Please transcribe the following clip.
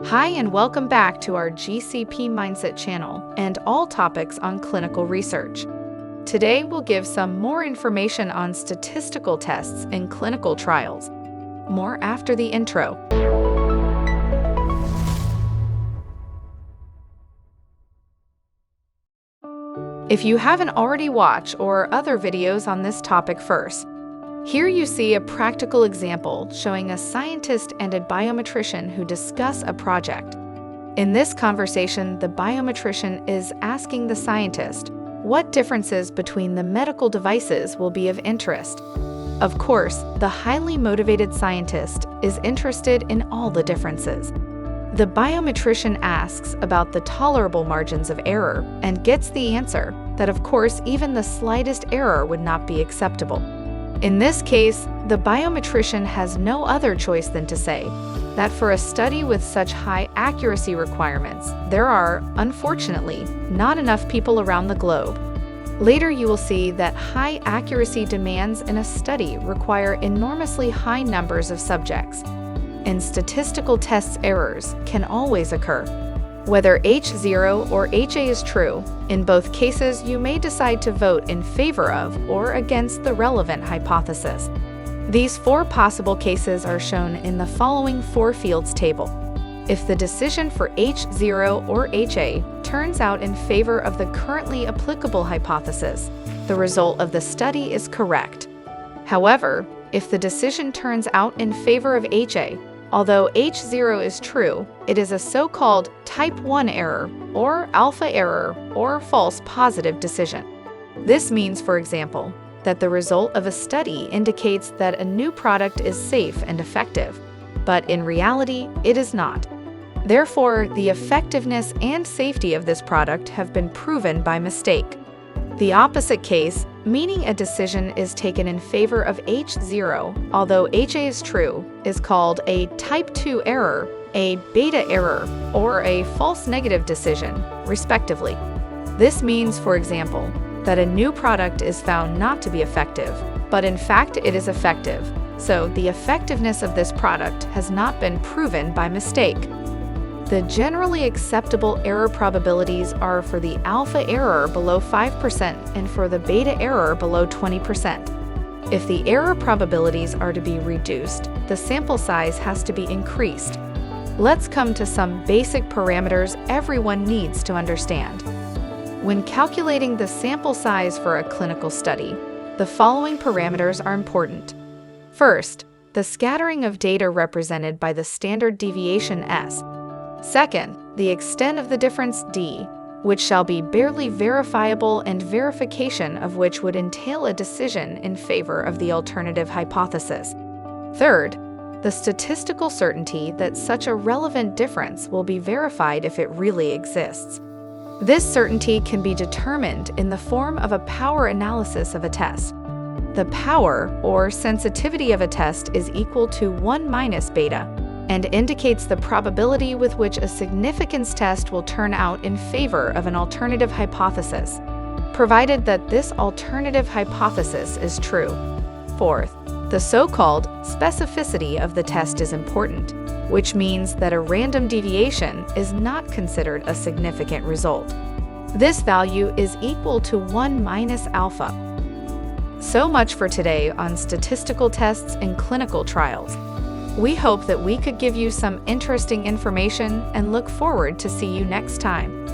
Hi, and welcome back to our GCP-Mindset channel and all topics on clinical research. Today, we'll give some more information on statistical tests in clinical trials. More after the intro. If you haven't already watched or other videos on this topic first, here you see a practical example showing a scientist and a biometrician who discuss a project. In this conversation, the biometrician is asking the scientist what differences between the medical devices will be of interest. Of course, the highly motivated scientist is interested in all the differences. The biometrician asks about the tolerable margins of error and gets the answer that, of course, even the slightest error would not be acceptable. In this case, the biometrician has no other choice than to say that for a study with such high accuracy requirements, there are, unfortunately, not enough people around the globe. Later, you will see that high accuracy demands in a study require enormously high numbers of subjects, and statistical tests errors can always occur. Whether H0 or HA is true, in both cases you may decide to vote in favor of or against the relevant hypothesis. These four possible cases are shown in the following four fields table. If the decision for H0 or HA turns out in favor of the currently applicable hypothesis, the result of the study is correct. However, if the decision turns out in favor of HA, although H0 is true, it is a so-called type 1 error, or alpha error, or false positive decision. This means, for example, that the result of a study indicates that a new product is safe and effective, but in reality, it is not. Therefore, the effectiveness and safety of this product have been proven by mistake. The opposite case, meaning a decision is taken in favor of H0, although HA is true, is called a type 2 error, a beta error, or a false negative decision, respectively. This means, for example, that a new product is found not to be effective, but in fact it is effective, so the effectiveness of this product has not been proven by mistake. The generally acceptable error probabilities are for the alpha error below 5% and for the beta error below 20%. If the error probabilities are to be reduced, the sample size has to be increased. Let's come to some basic parameters everyone needs to understand. When calculating the sample size for a clinical study, the following parameters are important. First, the scattering of data represented by the standard deviation S. Second, the extent of the difference d, which shall be barely verifiable and verification of which would entail a decision in favor of the alternative hypothesis. Third, the statistical certainty that such a relevant difference will be verified if it really exists. This certainty can be determined in the form of a power analysis of a test. The power, or sensitivity of a test, is equal to 1 minus beta, and indicates the probability with which a significance test will turn out in favor of an alternative hypothesis, provided that this alternative hypothesis is true. Fourth, the so-called specificity of the test is important, which means that a random deviation is not considered a significant result. This value is equal to 1 minus alpha. So much for today on statistical tests in clinical trials. We hope that we could give you some interesting information and look forward to see you next time.